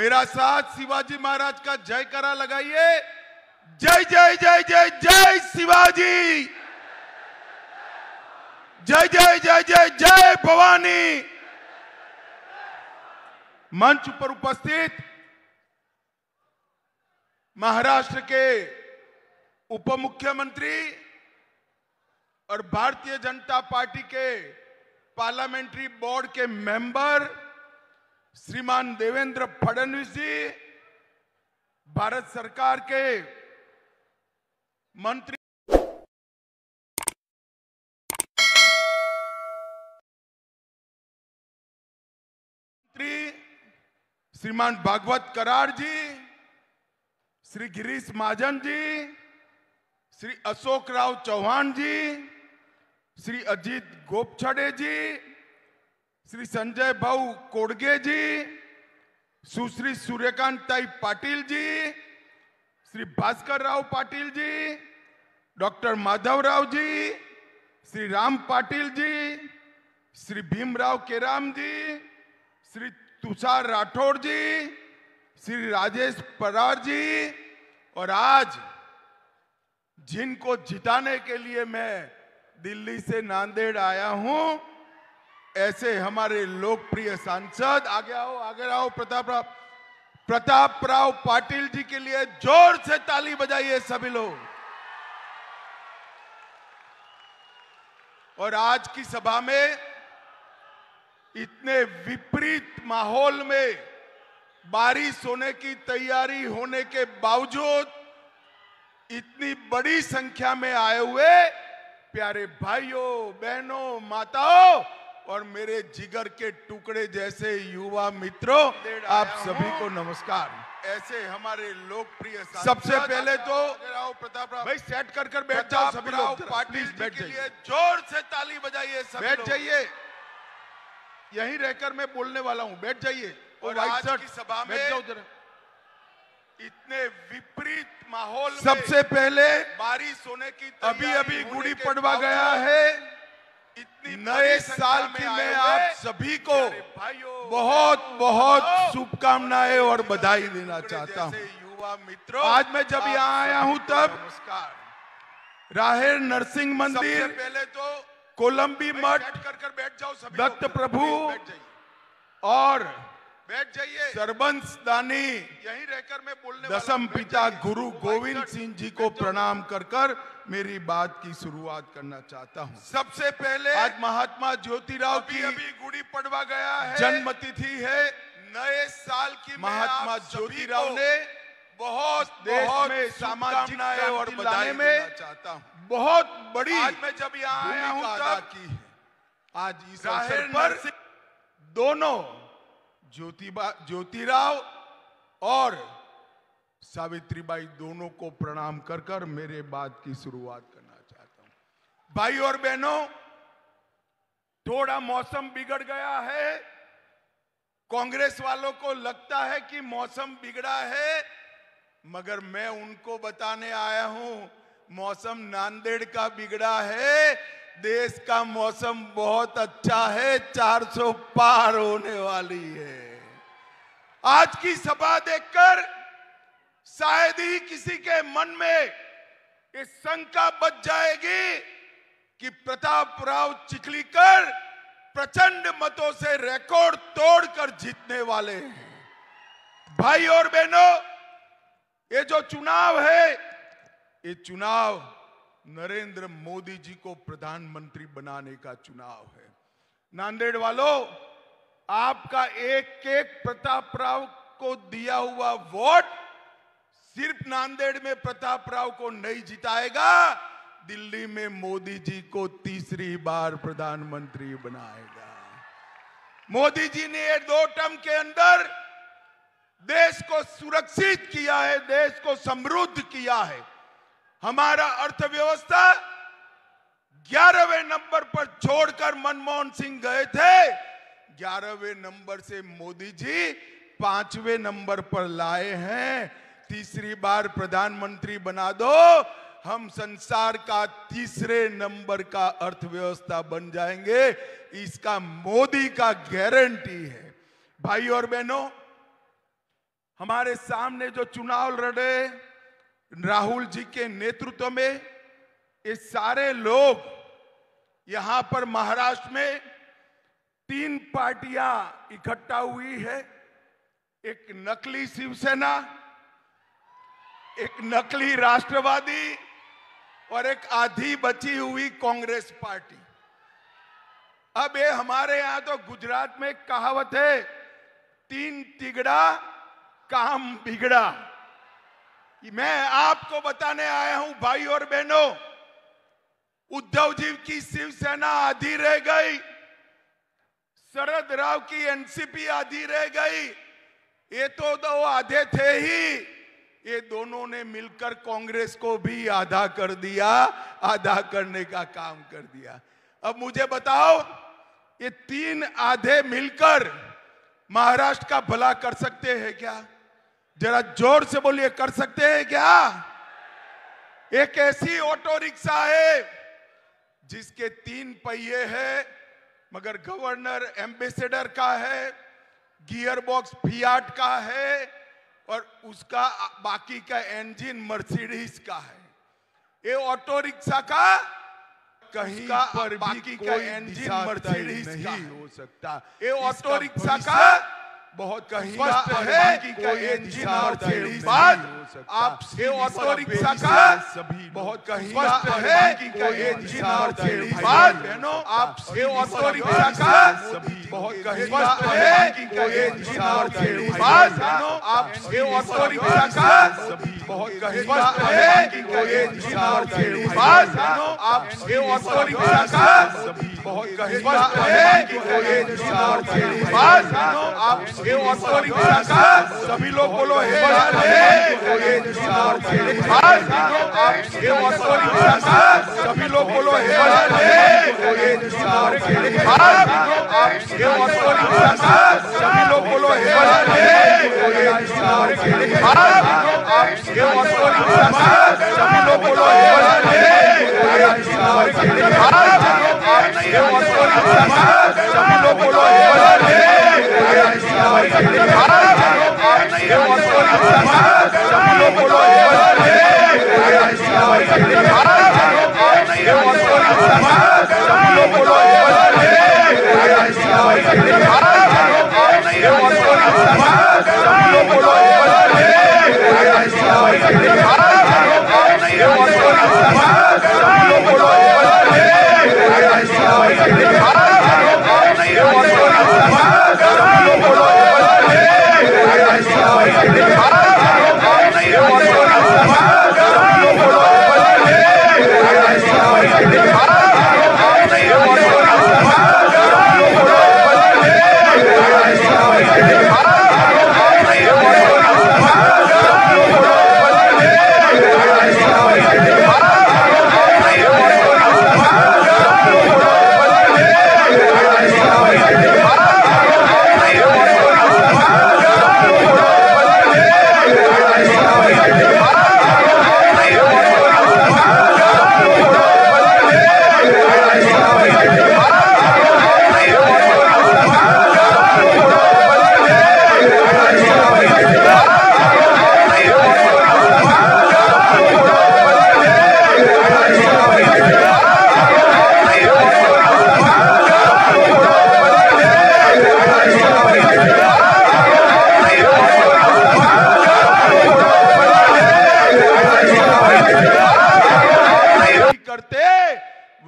मेरा साथ शिवाजी महाराज का जयकारा लगाइए। जय जय जय जय जय शिवाजी, जय जय जय जय जय भवानी। मंच पर उपस्थित महाराष्ट्र के उप मुख्यमंत्री और भारतीय जनता पार्टी के पार्लियामेंट्री बोर्ड के मेंबर श्रीमान देवेंद्र फडणवीस जी, भारत सरकार के मंत्री श्रीमान भागवत कराड़ जी, श्री गिरीश महाजन जी, श्री अशोक राव चौहान जी, श्री अजीत गोपछड़े जी, श्री संजय भाऊ कोडगे जी, सुश्री सूर्यकांताई पाटिल जी, श्री भास्कर राव पाटिल जी, डॉक्टर माधवराव जी, श्री राम पाटिल जी, श्री भीमराव केराम जी, श्री तुषार राठौड़ जी, श्री राजेश परार जी, और आज जिनको जिताने के लिए मैं दिल्ली से नांदेड़ आया हूं, ऐसे हमारे लोकप्रिय सांसद, आगे आओ प्रताप राव पाटिल जी के लिए जोर से ताली बजाइए सभी लोग। और आज की सभा में इतने विपरीत माहौल में बारिश होने की तैयारी होने के बावजूद इतनी बड़ी संख्या में आए हुए प्यारे भाइयों, बहनों, माताओं और मेरे जिगर के टुकड़े जैसे युवा मित्रों, आप सभी को नमस्कार। ऐसे हमारे लोकप्रिय सबसे पहले तो प्रताप राव भाई सेट कर बैठ जाओ सभी लोग, प्लीज बैठ जाइए, जोर से ताली बजाइए, बैठ जाइए, यहीं रहकर मैं बोलने वाला हूं, बैठ जाइए। और आज की सभा में बैठ जाओ जरा। इतने विपरीत माहौल में सबसे पहले बारिश होने की अभी गुड़ी पड़वा गया है, इतनी नए साल की मैं आप सभी को बहुत बहुत शुभकामनाएं और बधाई देना चाहता हूं। युवा मित्रों, आज मैं जब यहाँ आया हूं तब राहेर नरसिंह मंदिर, पहले तो कोलंबी मठ, बैठ जाओ सभी, दत्त प्रभु और बैठ जाइए, सरबंस दानी, यहीं रहकर मैं बोलने दसम पिता गुरु गोविंद सिंह जी को प्रणाम कर मेरी बात की शुरुआत करना चाहता हूं। सबसे पहले आज महात्मा ज्योतिराव की अभी गुड़ी पड़वा गया है, जन्मतिथि है, नए साल की महात्मा ज्योतिराव ने बहुत देश में सामाजिक और बधाई देना चाहता हूं। बहुत बड़ी आज मैं जब यहाँ आया हूं तब की है। आज इस अवसर पर दोनों ज्योतिराव और सावित्रीबाई दोनों को प्रणाम कर मेरे बात की शुरुआत करना चाहता हूं। भाई और बहनों, थोड़ा मौसम बिगड़ गया है, कांग्रेस वालों को लगता है कि मौसम बिगड़ा है, मगर मैं उनको बताने आया हूं मौसम नांदेड़ का बिगड़ा है, देश का मौसम बहुत अच्छा है, 400 पार होने वाली है। आज की सभा देखकर शायद ही किसी के मन में ये शंका बच जाएगी कि प्रताप राव चिखलीकर प्रचंड मतों से रिकॉर्ड तोड़कर जीतने वाले हैं। भाई और बहनों, ये जो चुनाव है, ये चुनाव नरेंद्र मोदी जी को प्रधानमंत्री बनाने का चुनाव है। नांदेड़ वालों, आपका एक एक प्रताप राव को दिया हुआ वोट सिर्फ नांदेड़ में प्रताप राव को नहीं जिताएगा, दिल्ली में मोदी जी को तीसरी बार प्रधानमंत्री बनाएगा। मोदी जी ने ये 2 टर्म के अंदर देश को सुरक्षित किया है, देश को समृद्ध किया है। हमारा अर्थव्यवस्था 11वें नंबर पर छोड़कर मनमोहन सिंह गए थे, 11वें नंबर से मोदी जी 5वें नंबर पर लाए हैं। तीसरी बार प्रधानमंत्री बना दो, हम संसार का तीसरे नंबर का अर्थव्यवस्था बन जाएंगे, इसका मोदी का गारंटी है। भाई और बहनों, हमारे सामने जो चुनाव लड़े राहुल जी के नेतृत्व में, ये सारे लोग यहां पर महाराष्ट्र में 3 पार्टियां इकट्ठा हुई है। एक नकली शिवसेना, एक नकली राष्ट्रवादी और एक आधी बची हुई कांग्रेस पार्टी। अब ये हमारे यहां तो गुजरात में कहावत है, 3 तिगड़ा काम बिगड़ा। मैं आपको बताने आया हूं भाई और बहनों, उद्धव जी की शिवसेना आधी रह गई, शरद राव की एनसीपी आधी रह गई। ये तो 2 आधे थे ही, ये दोनों ने मिलकर कांग्रेस को भी आधा कर दिया, आधा करने का काम कर दिया। अब मुझे बताओ, ये 3 आधे मिलकर महाराष्ट्र का भला कर सकते हैं क्या? जरा जोर से बोलिए, कर सकते हैं क्या? एक ऐसी ऑटो रिक्शा है जिसके 3 पहिए हैं, मगर गवर्नर एम्बेसडर का है, गियर बॉक्स फियाट का है और उसका बाकी का इंजन मर्सिडीज का है। ये ऑटो रिक्शा का कहीं पर बाकी का इंजन मर्सिडीज नहीं हो सकता। ये ऑटो रिक्शा का बहुत कहीं स्पष्ट है कि इंजन मर्सिडीज बात आप ये ऑटो रिक्शा का सभी बहुत कहीं स्पष्ट है कि इंजन मर्सिडीज बात बहनों आप ये ऑटो रिक्शा का सभी बहुत कहीं स्पष्ट है कि इंजन मर्सिडीज बात बहनों आप ये ऑटो रिक्शा का सभी बहुत कहीं स्पष्ट है कि इंजन मर्सिडीज बात बहनों आप ये ऑटो रिक्शा का सभी बहुत कहीं स्पष्ट है कि इंजन मर्सिडीज बात बहनों आप ये ऑटो रिक्शा का सभी लोग बोलो हे ये ऑटो रिक्शा का सभी लोग बोलो हे ये ऑटो रिक्शा का सभी लोग बोलो हे ये ऑटो रिक्शा का सभी लोग बोलो हे सभी लोग बोलो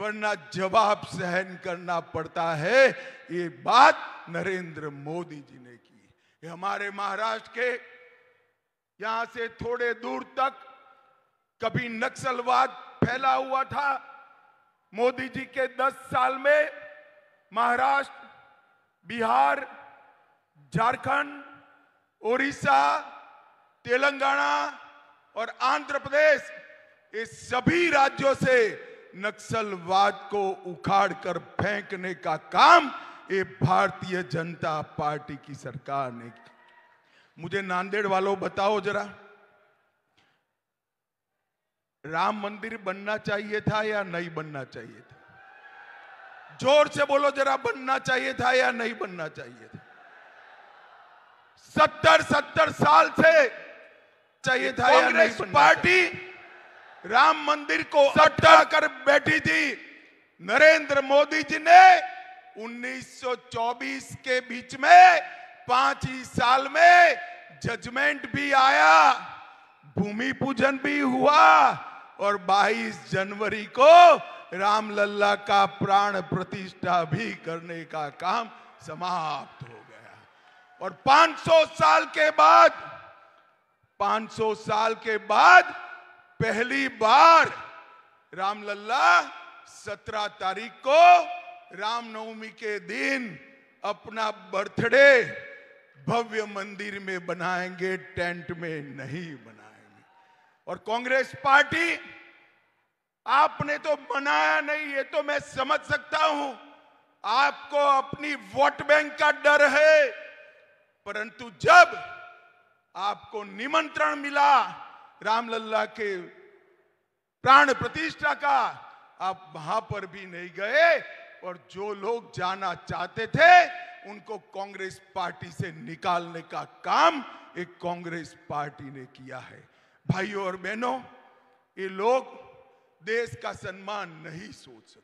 वरना जवाब सहन करना पड़ता है। ये बात नरेंद्र मोदी जी ने की। ये हमारे महाराष्ट्र के यहां से थोड़े दूर तक कभी नक्सलवाद फैला हुआ था। मोदी जी के 10 साल में महाराष्ट्र, बिहार, झारखंड, उड़ीसा, तेलंगाना और आंध्र प्रदेश, ये सभी राज्यों से नक्सलवाद को उखाड़कर फेंकने का काम ये भारतीय जनता पार्टी की सरकार ने किया। मुझे नांदेड़ वालों बताओ जरा, राम मंदिर बनना चाहिए था या नहीं बनना चाहिए था? जोर से बोलो जरा, बनना चाहिए था या नहीं बनना चाहिए था? 70 साल से चाहिए था कांग्रेस पार्टी राम मंदिर को अटका कर बैठी थी। नरेंद्र मोदी जी ने 1924 के बीच में 5 ही साल में जजमेंट भी आया, भूमि पूजन भी हुआ और 22 जनवरी को रामलला का प्राण प्रतिष्ठा भी करने का काम समाप्त हो गया। और 500 साल के बाद पहली बार रामलला 17 तारीख को रामनवमी के दिन अपना बर्थडे भव्य मंदिर में बनाएंगे, टेंट में नहीं बनाएंगे। और कांग्रेस पार्टी, आपने तो मनाया नहीं, ये तो मैं समझ सकता हूं, आपको अपनी वोट बैंक का डर है, परंतु जब आपको निमंत्रण मिला रामलला के प्राण प्रतिष्ठा का, आप वहां पर भी नहीं गए और जो लोग जाना चाहते थे उनको कांग्रेस पार्टी से निकालने का काम एक कांग्रेस पार्टी ने किया है। भाइयों और बहनों, ये लोग देश का सम्मान नहीं सोच सकते।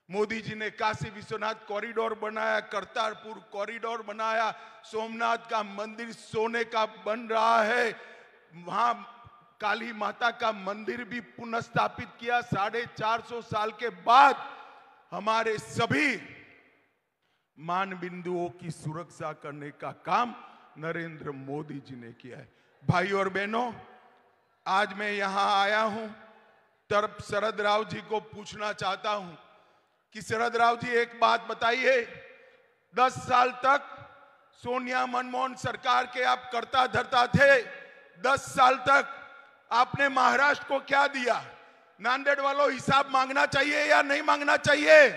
मोदी जी ने काशी विश्वनाथ कॉरिडोर बनाया, करतारपुर कॉरिडोर बनाया, सोमनाथ का मंदिर सोने का बन रहा है, वहां काली माता का मंदिर भी पुनर्स्थापित किया। 450 साल के बाद हमारे सभी मान बिंदुओं की सुरक्षा करने का काम नरेंद्र मोदी जी ने किया है। भाइयों और बहनों, आज मैं यहां आया हूं तब शरद राव जी को पूछना चाहता हूं कि शरद राव जी, एक बात बताइए, 10 साल तक सोनिया मनमोहन सरकार के आप कर्ता धर्ता थे, 10 साल तक आपने महाराष्ट्र को क्या दिया? नांदेड़ वालों, हिसाब मांगना चाहिए या नहीं मांगना चाहिए?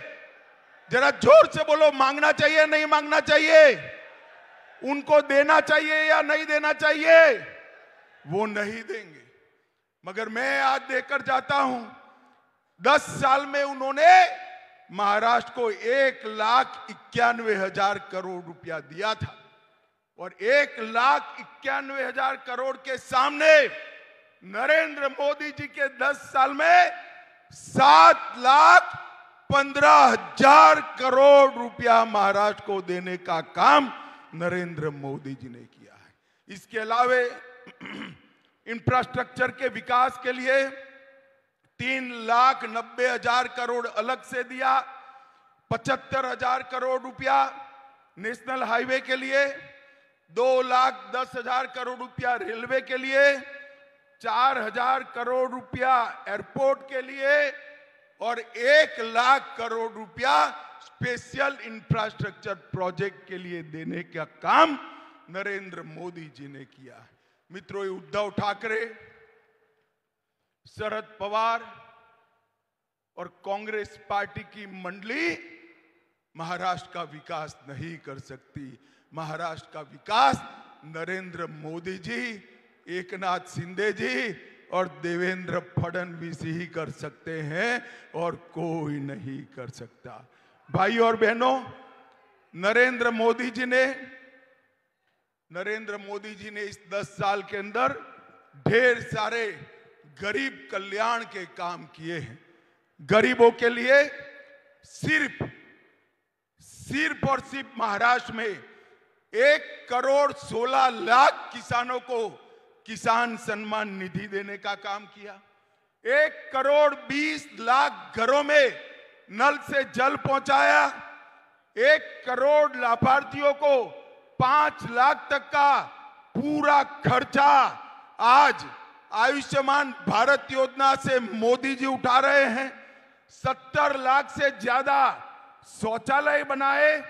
जरा जोर से बोलो, मांगना चाहिए नहीं मांगना चाहिए? उनको देना चाहिए या नहीं देना चाहिए? वो नहीं देंगे, मगर मैं आज देकर जाता हूं। 10 साल में उन्होंने महाराष्ट्र को 1,91,000 करोड़ रुपया दिया था और 1,91,000 करोड़ के सामने नरेंद्र मोदी जी के 10 साल में 7,15,000 करोड़ रुपया महाराष्ट्र को देने का काम नरेंद्र मोदी जी ने किया है। इसके अलावे इंफ्रास्ट्रक्चर के विकास के लिए 3,90,000 करोड़ अलग से दिया, 75,000 करोड़ रुपया नेशनल हाईवे के लिए, 2,10,000 करोड़ रुपया रेलवे के लिए, 4,000 करोड़ रुपया एयरपोर्ट के लिए और 1,00,000 करोड़ रुपया स्पेशल इंफ्रास्ट्रक्चर प्रोजेक्ट के लिए देने का काम नरेंद्र मोदी जी ने किया। मित्रों, उद्धव ठाकरे, शरद पवार और कांग्रेस पार्टी की मंडली महाराष्ट्र का विकास नहीं कर सकती। महाराष्ट्र का विकास नरेंद्र मोदी जी, एकनाथ शिंदे जी और देवेंद्र फडणवीस ही कर सकते हैं और कोई नहीं कर सकता। भाइयों और बहनों, नरेंद्र मोदी जी ने इस 10 साल के अंदर ढेर सारे गरीब कल्याण के काम किए हैं। गरीबों के लिए सिर्फ और सिर्फ महाराष्ट्र में 1,16,00,000 किसानों को किसान सम्मान निधि देने का काम किया। 1,20,00,000 घरों में नल से जल पहुंचाया। 1 करोड़ लाभार्थियों को 5 लाख तक का पूरा खर्चा आज आयुष्मान भारत योजना से मोदी जी उठा रहे हैं। 70 लाख से ज्यादा शौचालय बनाए।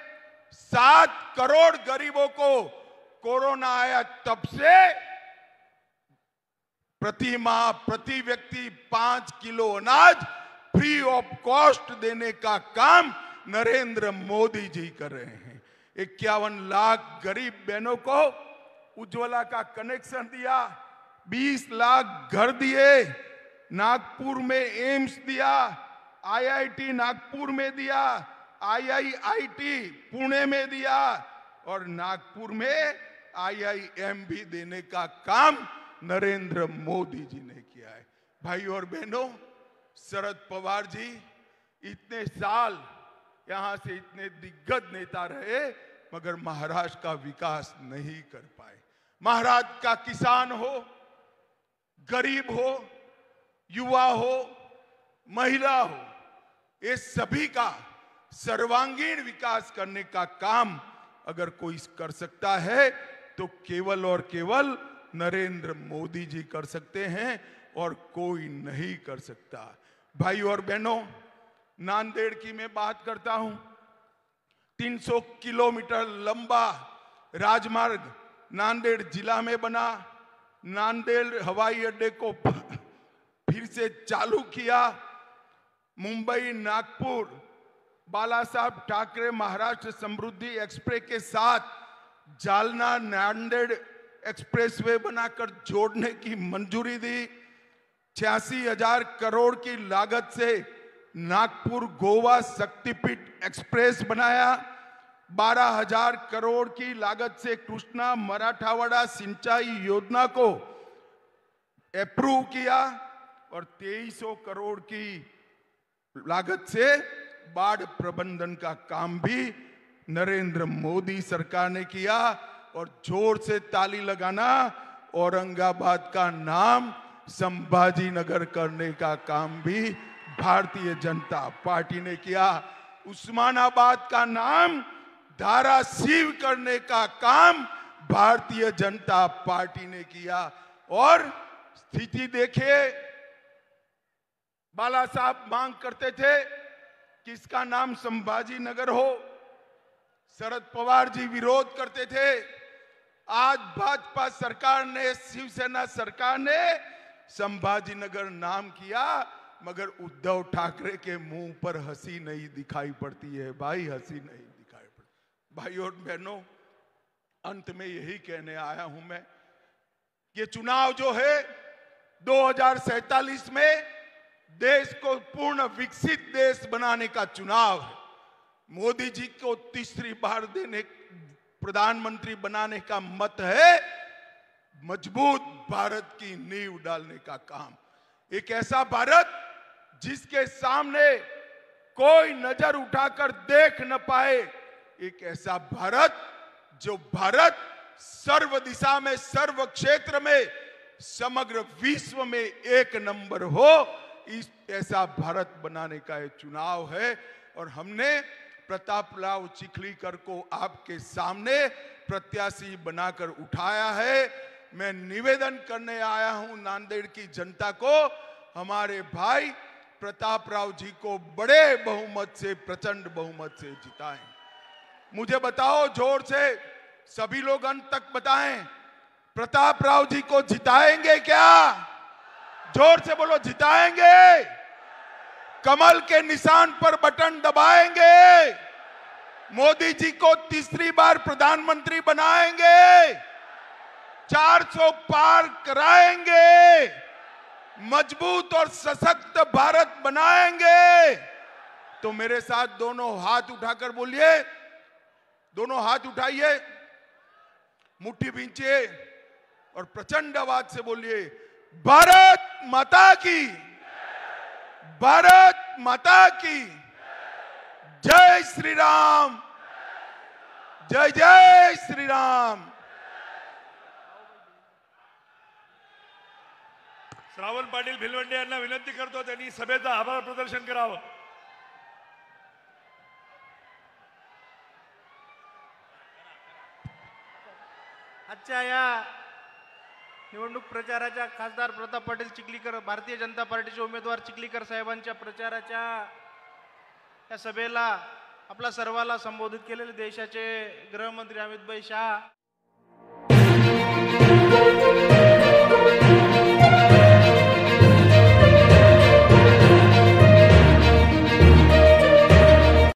7 करोड़ गरीबों को कोरोना आया तब से प्रति माह प्रति व्यक्ति 5 किलो अनाज फ्री ऑफ कॉस्ट देने का काम नरेंद्र मोदी जी कर रहे हैं। 51 लाख गरीब बहनों को उज्ज्वला का कनेक्शन दिया। 20 लाख घर दिए। नागपुर में एम्स दिया, आईआईटी नागपुर में दिया, आईआईआईटी पुणे में दिया और नागपुर में IIM भी देने का काम नरेंद्र मोदी जी ने किया है। भाई और बहनों, शरद पवार जी इतने साल यहां से इतने दिग्गज नेता रहे, मगर महाराष्ट्र का विकास नहीं कर पाए। महाराष्ट्र का किसान हो, गरीब हो, युवा हो, महिला हो, ये सभी का सर्वांगीण विकास करने का काम अगर कोई कर सकता है तो केवल और केवल नरेंद्र मोदी जी कर सकते हैं और कोई नहीं कर सकता। भाई और बहनों, नांदेड़ की मैं बात करता हूं। 300 किलोमीटर लंबा राजमार्ग नांदेड़ जिला में बना। नांदेड़ हवाई अड्डे को फिर से चालू किया। मुंबई नागपुर बाला साहब ठाकरे महाराष्ट्र समृद्धि एक्सप्रेस के साथ जालना नांदेड़ एक्सप्रेसवे बनाकर जोड़ने की मंजूरी दी। 86,000 करोड़ की लागत से नागपुर गोवा शक्तिपीठ एक्सप्रेस बनाया। 12,000 करोड़ की लागत से कृष्णा मराठवाड़ा सिंचाई योजना को अप्रूव किया और 2300 करोड़ की लागत से बाढ़ प्रबंधन का काम भी नरेंद्र मोदी सरकार ने किया। और जोर से ताली लगाना, औरंगाबाद का नाम संभाजी नगर करने का काम भी भारतीय जनता पार्टी ने किया। उस्मानाबाद का नाम धाराशिव करने का काम भारतीय जनता पार्टी ने किया। और स्थिति देखिए, बाला साहब मांग करते थे कि इसका नाम संभाजी नगर हो, शरद पवार जी विरोध करते थे। आज भाजपा सरकार ने, शिवसेना सरकार ने संभाजी नगर नाम किया, मगर उद्धव ठाकरे के मुंह पर हंसी नहीं दिखाई पड़ती है। भाई, हंसी नहीं दिखाई पड़ती। भाई और बहनों, अंत में यही कहने आया हूं मैं, ये चुनाव जो है 2047 में देश को पूर्ण विकसित देश बनाने का चुनाव है। मोदी जी को तीसरी बार प्रधानमंत्री बनाने का मत है। मजबूत भारत की नींव डालने का काम, एक ऐसा भारत जिसके सामने कोई नजर उठाकर देख न पाए, एक ऐसा भारत जो भारत सर्व दिशा में, सर्व क्षेत्र में, समग्र विश्व में एक नंबर हो, इस ऐसा भारत बनाने का ये चुनाव है। और हमने प्रतापराव चिखलीकर को आपके सामने प्रत्याशी बनाकर उठाया है। मैं निवेदन करने आया हूं नांदेड़ की जनता को, हमारे भाई प्रतापराव जी को बड़े बहुमत से, प्रचंड बहुमत से जिताएं। मुझे बताओ जोर से, सभी लोग अंत तक बताएं, प्रतापराव जी को जिताएंगे क्या? जोर से बोलो, जिताएंगे। कमल के निशान पर बटन दबाएंगे। मोदी जी को तीसरी बार प्रधानमंत्री बनाएंगे। 400 पार कराएंगे। मजबूत और सशक्त भारत बनाएंगे। तो मेरे साथ दोनों हाथ उठाकर बोलिए, दोनों हाथ उठाइए, मुट्ठी भींचिए और प्रचंड आवाज से बोलिए, भारत माता की, भारत माता की जय श्री राम, जय जय श्री राम। श्रावण पाटील भिलवंडे यांना विनंती करतो त्यांनी सभेचा आभार प्रदर्शन करावं। आजच्या या निवडणूक प्रचाराच्या खासदार प्रताप पाटील चिखलीकर, भारतीय जनता पार्टीचे उमेदवार चिखलीकर साहेबांच्या प्रचाराच्या या सभेला आपला सर्वाला संबोधित केलेले देशाचे गृहमंत्री अमित भाई शाह